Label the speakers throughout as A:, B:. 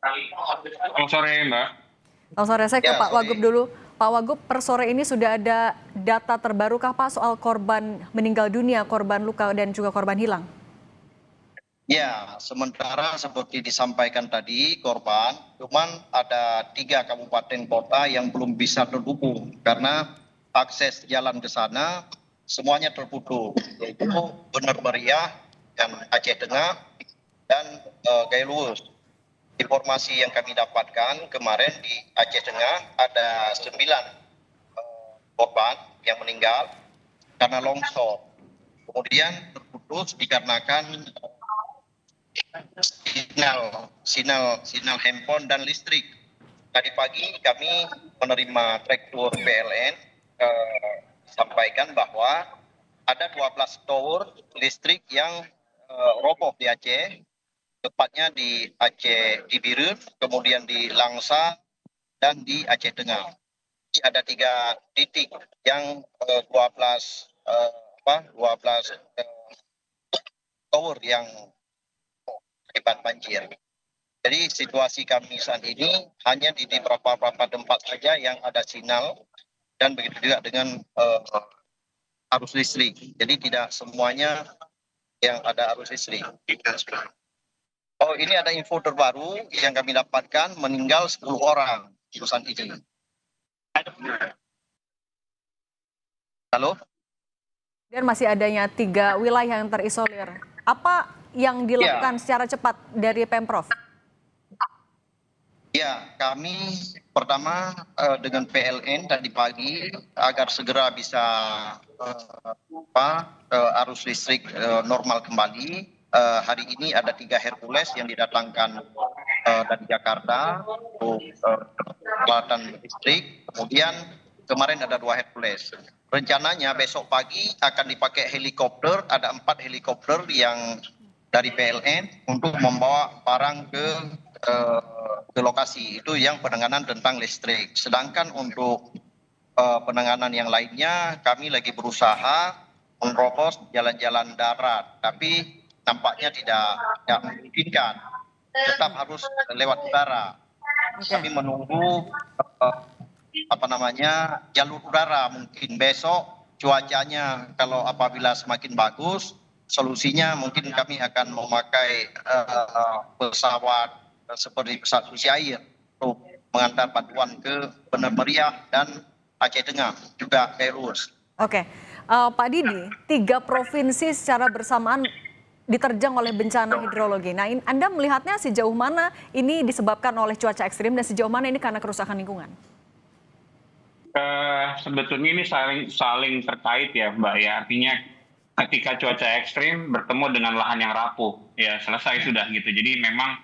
A: Selamat sore, Mbak.
B: Selamat sore, saya ke
C: Ya,
B: Pak Wagub
C: sorry.
B: dulu. Pak Wagub, per sore ini sudah ada data terbaru kah Pak soal korban meninggal dunia, korban luka dan juga korban hilang?
C: Ya, sementara seperti disampaikan tadi korban, cuman ada 3 kabupaten kota yang belum bisa terhubung karena akses jalan ke sana semuanya terputus, yaitu Bener Meriah dan Aceh Tengah dan Gailurus. Informasi yang kami dapatkan kemarin di Aceh Tengah ada 9 korban yang meninggal karena longsor. Kemudian terputus dikarenakan sinyal handphone dan listrik. Tadi pagi kami menerima traktor PLN sampaikan bahwa ada 12 tower listrik yang roboh di Aceh, tepatnya di Aceh di Biren, kemudian di Langsa dan di Aceh Tengah. Jadi ada 3 titik yang 12 tower yang akibat banjir. Jadi situasi kami saat ini hanya di beberapa tempat saja yang ada sinyal dan begitu juga dengan arus listrik. Jadi tidak semuanya yang ada arus listrik. Oh, ini ada info terbaru yang kami dapatkan, meninggal 10 orang jurusan ini. Halo?
B: Dan masih adanya 3 wilayah yang terisolir. Apa yang dilakukan secara cepat dari Pemprov?
C: Ya, kami pertama dengan PLN tadi pagi agar segera bisa arus listrik normal kembali. Hari ini ada 3 Hercules yang didatangkan dari Jakarta untuk peralatan listrik. Kemudian kemarin ada 2 Hercules. Rencananya besok pagi akan dipakai helikopter, ada 4 helikopter yang dari PLN untuk membawa barang ke lokasi. Itu yang penanganan tentang listrik. Sedangkan untuk penanganan yang lainnya kami lagi berusaha menerobos jalan-jalan darat, tapi nampaknya tidak memungkinkan. Tetap harus lewat udara. Kami menunggu jalur udara. Mungkin besok cuacanya kalau apabila semakin bagus, solusinya mungkin kami akan memakai pesawat seperti pesawat susi air untuk mengantar bantuan ke Bener Meriah dan Aceh Tengah, juga Gailurus.
B: Oke, Pak Didi, 3 provinsi secara bersamaan diterjang oleh bencana hidrologi. Nah, Anda melihatnya sejauh mana ini disebabkan oleh cuaca ekstrim dan sejauh mana ini karena kerusakan lingkungan?
A: Sebetulnya ini saling terkait ya, Mbak ya. Artinya ketika cuaca ekstrim bertemu dengan lahan yang rapuh, ya selesai sudah gitu. Jadi memang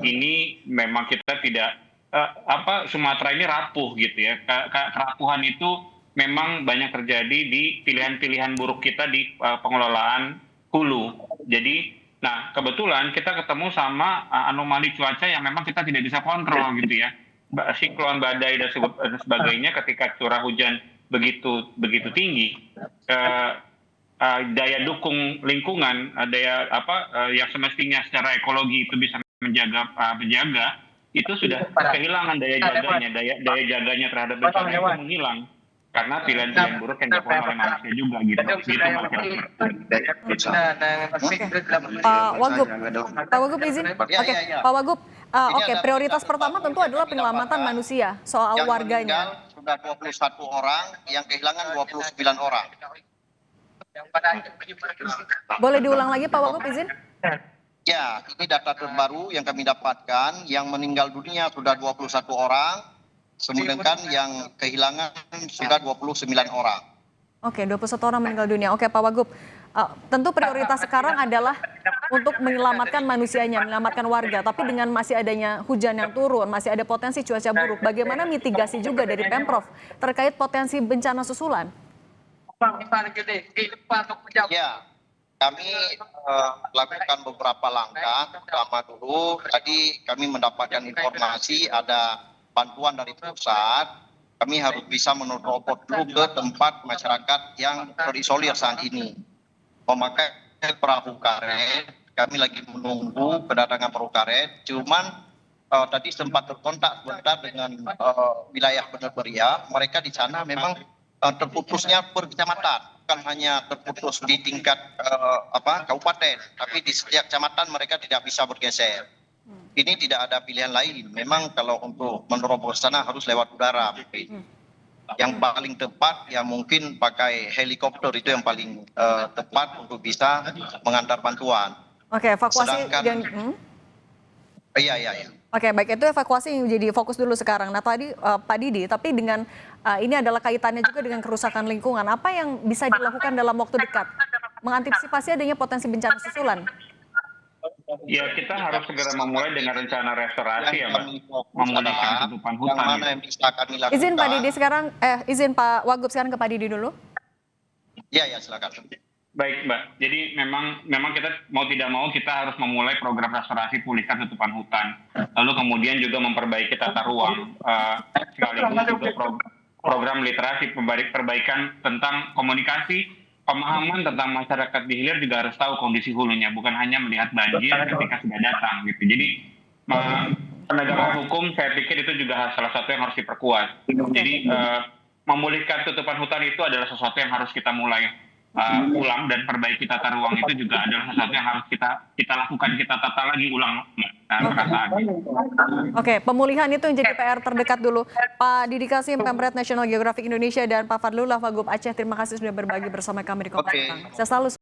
A: ini memang kita tidak Sumatera ini rapuh gitu ya. Kerapuhan itu memang banyak terjadi di pilihan-pilihan buruk kita di pengelolaan hulu. Jadi, nah kebetulan kita ketemu sama anomali cuaca yang memang kita tidak bisa kontrol gitu ya. Siklon, badai dan sebagainya ketika curah hujan begitu tinggi, daya dukung lingkungan, yang semestinya secara ekologi itu bisa menjaga itu sudah kehilangan daya jaganya terhadap bencana itu menghilang karena pilihan-pilihan buruk yang dilakukan oleh manusia juga gitu
B: Pak Wagub izin. Oke, Pak Wagub. Oke, prioritas pertama tentu adalah penyelamatan manusia soal warganya.
C: Yang sudah 21 orang, yang kehilangan 29 orang.
B: Boleh diulang lagi Pak Wagub izin?
C: Ya, ini data terbaru yang kami dapatkan, yang meninggal dunia sudah 21 orang, sedangkan yang kehilangan sudah 29 orang.
B: Oke, 21 orang meninggal dunia. Oke, Pak Wagub. Tentu prioritas sekarang adalah untuk menyelamatkan manusianya, menyelamatkan warga. Tapi dengan masih adanya hujan yang turun, masih ada potensi cuaca buruk. Bagaimana mitigasi juga dari Pemprov terkait potensi bencana susulan?
C: Ya, kami lakukan beberapa langkah. Pertama dulu, tadi kami mendapatkan informasi ada bantuan dari pusat. Kami harus bisa menerobos dulu ke tempat masyarakat yang terisolir saat ini. Memakai perahu karet, kami lagi menunggu kedatangan perahu karet. Cuman tadi sempat terkontak sebentar dengan wilayah Bener Meriah. Mereka di sana memang terputusnya per kecamatan, bukan hanya terputus di tingkat kabupaten, tapi di setiap kecamatan mereka tidak bisa bergeser. Ini tidak ada pilihan lain. Memang kalau untuk menerobos sana harus lewat udara. Yang paling tepat ya mungkin pakai helikopter, itu yang paling tepat untuk bisa mengantar bantuan.
B: Oke, evakuasi
C: Sedangkan, iya.
B: Oke, baik, itu evakuasi yang jadi fokus dulu sekarang. Nah tadi Pak Didi, tapi dengan ini adalah kaitannya juga dengan kerusakan lingkungan. Apa yang bisa dilakukan dalam waktu dekat mengantisipasi adanya potensi bencana susulan?
A: Ya, kita harus segera memulai dengan rencana restorasi ya, Mbak.
C: Kami fokus
A: Memulihkan
C: adalah
A: tutupan
C: yang
A: hutan.
C: mana yang bisa kami lakukan.
B: Izin Pak Didi sekarang, izin Pak Wagub sekarang ke Pak Didi dulu.
C: Ya, silakan.
A: Baik, Mbak. Jadi memang kita mau tidak mau kita harus memulai program restorasi pulihkan tutupan hutan. Lalu kemudian juga memperbaiki tata ruang, sekaligus juga program literasi, perbaikan tentang komunikasi, pemahaman tentang masyarakat di hilir juga harus tahu kondisi hulunya, bukan hanya melihat banjir ketika sudah datang gitu. Jadi penegakan hukum saya pikir itu juga salah satu yang harus diperkuat. Jadi memulihkan tutupan hutan itu adalah sesuatu yang harus kita mulai ulang, dan perbaiki tata ruang itu juga adalah sesuatu yang harus kita lakukan, kita tata lagi ulang.
B: Oke, pemulihan itu yang jadi PR terdekat dulu. Pak Didi Kasim, Pemret National Geographic Indonesia, dan Pak Fadlullah Wagub Aceh, terima kasih sudah berbagi bersama kami di Kompas Petang. Saya selalu